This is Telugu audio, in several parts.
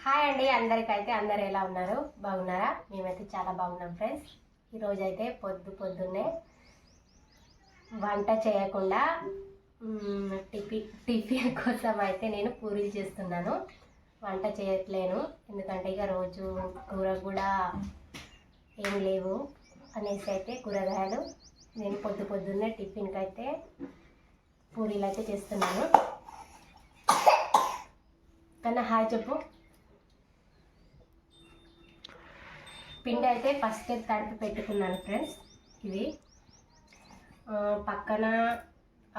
హాయ్ అండి, అందరికైతే అందరు ఎలా ఉన్నారు? బాగున్నారా? మేమైతే చాలా బాగున్నాం ఫ్రెండ్స్. ఈరోజు అయితే పొద్దున్నే వంట చేయకుండా టిఫిన్ కోసం అయితే నేను పూరీలు చేస్తున్నాను. వంట చేయట్లేను, ఎందుకంటే ఇక రోజు కూర కూడా ఏం లేవు అనేసి అయితే కూరగాయలు నేను పొద్దున్నే టిఫిన్కి అయితే పూరీలు అయితే చేస్తున్నాను. కన్నా హాయ్ చెప్పు. పిండి అయితే ఫస్ట్ తడిపి పెట్టుకున్నాను ఫ్రెండ్స్. ఇవి పక్కన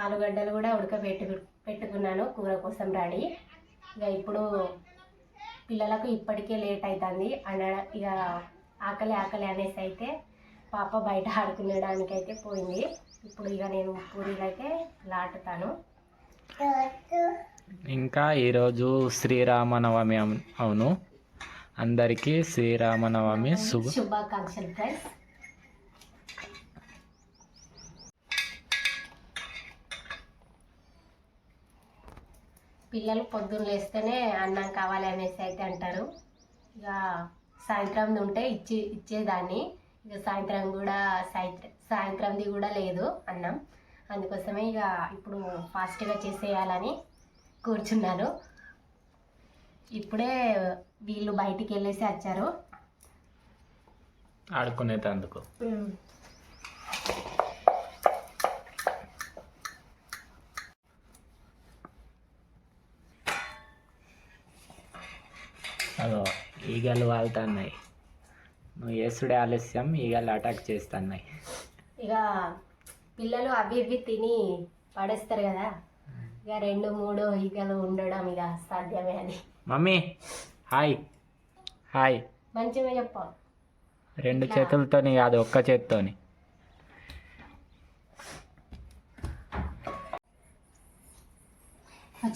ఆలుగడ్డలు కూడా పెట్టుకున్నాను కూర కోసం రెడీ. ఇక ఇప్పుడు పిల్లలకు ఇప్పటికే లేట్ అవుతుంది ఇక ఆకలి అనేసి అయితే పాప బయట ఆడుకునేడానికి అయితే పోయింది. ఇప్పుడు ఇక నేను పూరీలు అయితే లాటుతాను. ఇంకా ఈరోజు శ్రీరామనవమి అవును. అందరికీ శ్రీరామనవమి శుభాకాంక్షలు ఫ్రెండ్స్. పిల్లలు పొద్దున్న లేస్తేనే అన్నం కావాలి అనేసి అయితే అంటారు. ఇక సాయంత్రం ఉంటే ఇచ్చేదాన్ని. ఇక సాయంత్రంది కూడా లేదు అన్నం. అందుకోసమే ఇక ఇప్పుడు ఫాస్ట్గా చేసేయాలని కూర్చున్నాను. ఇప్పుడే వీళ్ళు బయటికి వెళ్ళేసి వచ్చారు ఆడుకునేందుకు. అదో ఈగలు వాళ్తున్నాయి. నువ్వు వేసుడే ఆలస్యం, ఈగలు అటాక్ చేస్తున్నాయి. ఇక పిల్లలు అవి ఇవి తిని పడేస్తారు కదా, ఇక 2-3 ఈగలు ఉండడం ఇక సాధ్యమే అని. మమ్మీ హాయ్ హాయ్ మంచిగా చెప్పు. 2 చేతులతోని కాదు, ఒక్క చేతితోని.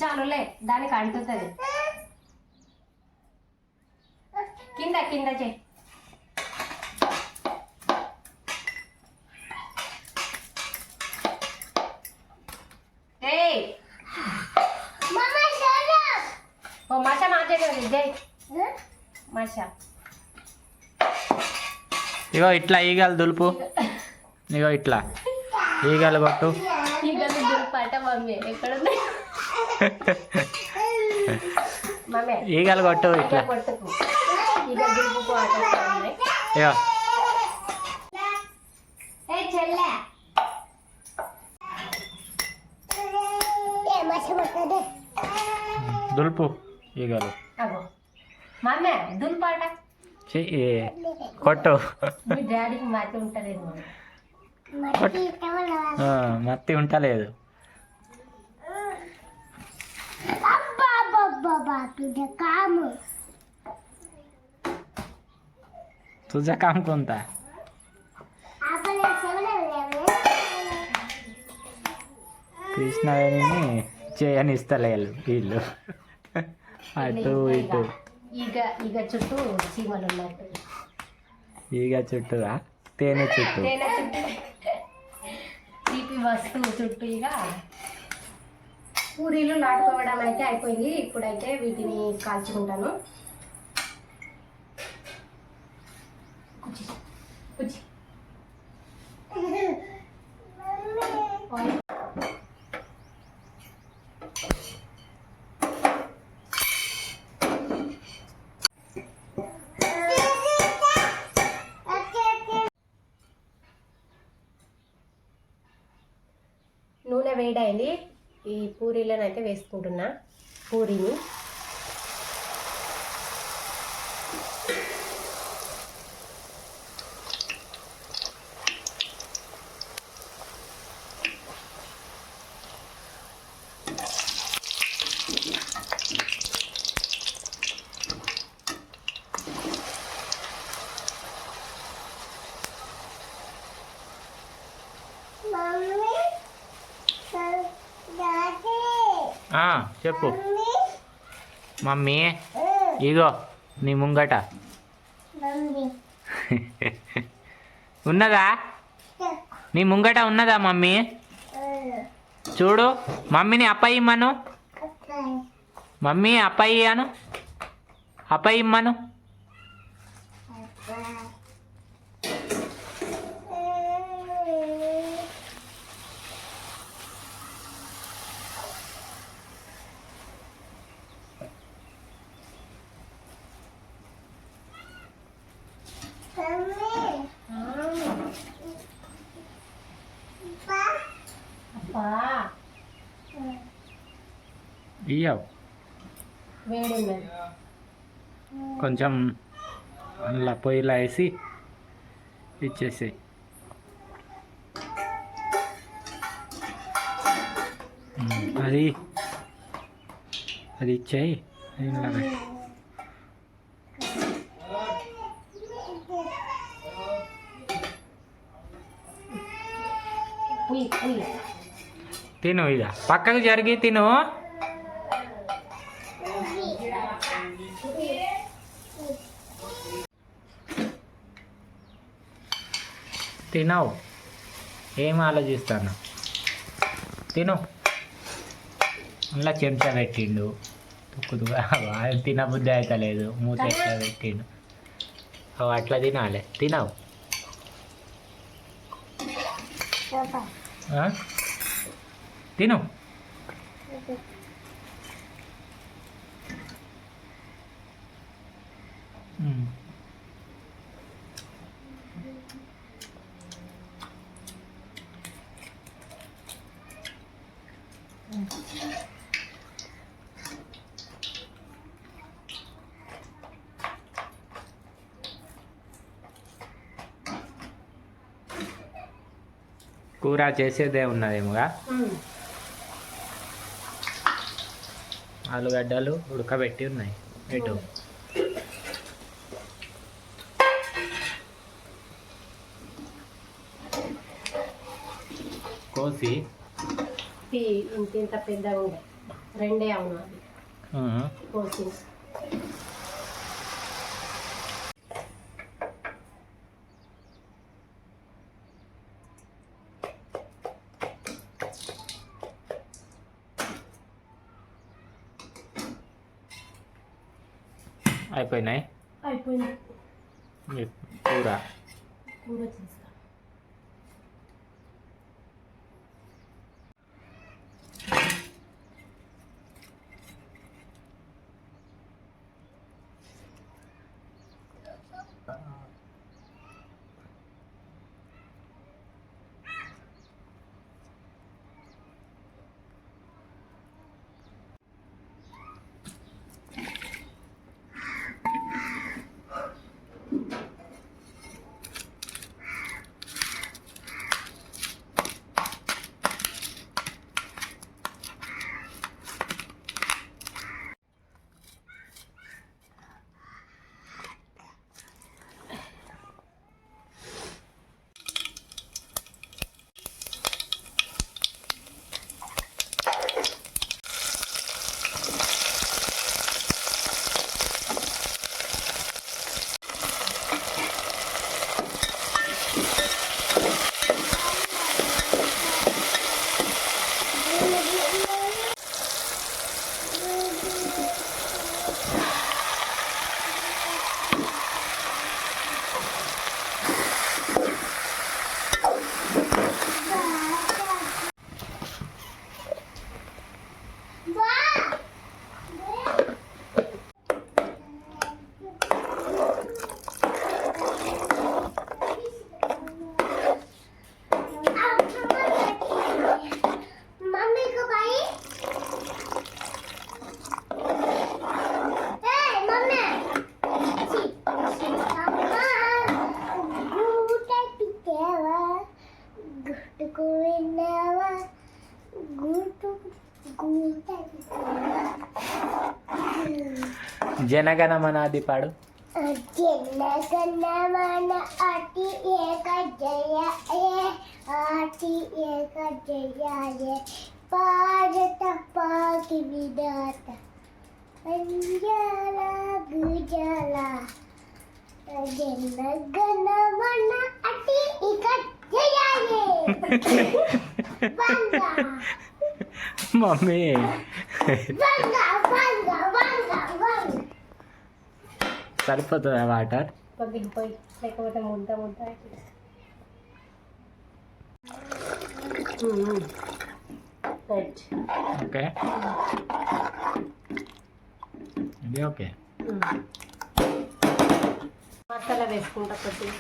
చాలులే, దానికి అంటుతుంది. కింద చే. మాషా మాషా ఇగో ఇట్లా ఈగలు దులుపు. ఇగో ఇట్లా ఈగలు కొట్టు. ఈగలు దులుపాట మమ్మీ ఎక్కడ మమ్మీ ఈగలు కొట్టు. ఇట్లా కొట్టుకు ఈగలు దులుపు ఆట. ఇగో దులుపు ఈగలు. మమ్మీ దులుపాట కొట్టు. మీ డాడీకి మట్టి ఉంటలేదు. మత్తి ఉంటలేదు. तुझं काम कोणता? కృష్ణవేణిని చేయనిస్తలేదు వీళ్ళు. అటు ఇటు ఈగ చుట్టూ చీమలు ఉన్నట్టు. ఈగ చుట్టూరా? తేనె చుట్టూ. తీపి వస్తువు చుట్టూ. ఇక పూరీలు నాటుకోవడం అయితే అయిపోయింది. ఇప్పుడైతే వీటిని కాల్చుకుంటాను. నూనె వేడైంది. ఈ పూరీలను అయితే వేసుకుంటున్నా. పూరీని చెప్పు. మమ్మీ ఇగో నీ ముంగట ఉన్నదా? నీ ముంగట ఉన్నదా మమ్మీ? చూడు మమ్మీని అప్పయ్యమను. మమ్మీ అప్పయ్యాను. అప్ప ఇమ్మను. అబ్బా ఇయ్యవు వేడి ఉన్నది. కొంచెం అందులో పొయ్యిలో వేసి ఇచ్చేసి. అది అది ఇచ్చేయి. ఇందులో పెట్టి. ఉయ్ ఉయ్. తిను, ఇక పక్కకు జరిగి తిను. తినవు, ఏం ఆలోచిస్తాను. తిను. అలా చెంచా పెట్టిండు, తుక్కుతుగా తినబుద్ధి అయితే లేదు, మూత ఎట్లా పెట్టిండు. అట్లా తినాలి. తినవు. తిను. కూర చేసేదే ఉన్నదేమోగా. ఆలుగడ్డలు ఉడకబెట్టి ఉన్నాయి. ఎటు కోసి ఇంత పెద్దగా ఉండే రెండే అవును అది కోసి. అయిపోయినాయి. అయిపోయింది. కూర కూర చేస్తా. జనగణమనాది పాడు. జనగణమన అతి ఏక జయ అతి ఏక జయ భారత పాకి విధాత అంజల గుజల జనగణమన అతి ఏక జయ మమ్మీ సరిపోతుందా వాటర్? పగిలిపోయి లేకపోతే ముద్ద ముద్ద అవుతుంది. రైట్. ఓకే, ఇది ఓకే. మసాలా వేసుకుంటా కొద్దిగా.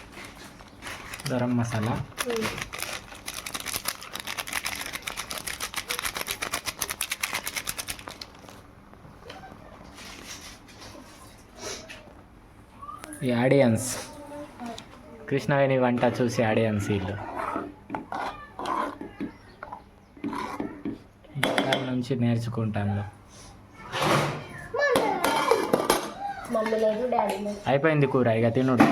గరం మసాలా. ఈ ఆడియన్స్ కృష్ణవేణి వంట చూసి ఆడియన్స్ వీళ్ళు ఇక్కడ నుంచి నేర్చుకుంటాను. మమ్మీ లేదు, డాడీ లేదు. అయిపోయింది కూర, ఇక తినుడు.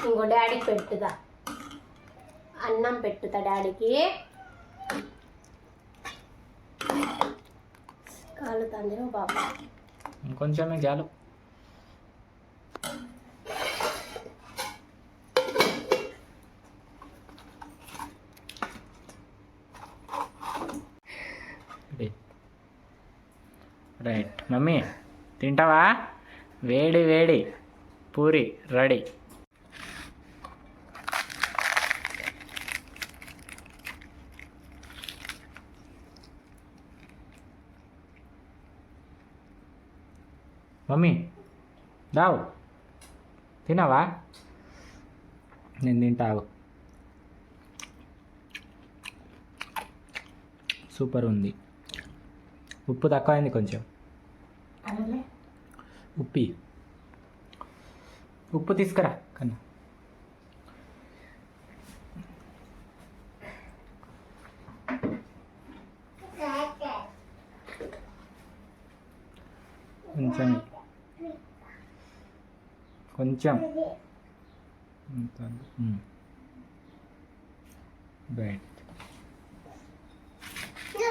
ఇంకో డాడీకి పెట్టుదా, అన్నం పెట్టుతా డాడీకి. కాలుతుంది బాబా. ఇంకొంచెమే చాలు. రైట్ మమ్మీ, తింటావా? వేడి వేడి పూరి రెడీ. మమ్మీ దావు, తినవా? నేను తింటావు. సూపర్ ఉంది. ఉప్పు తక్కువైంది కొంచెం. ఉప్పు తీసుకురా కన్నా. కొంచెం కొంచెం రైట్. No,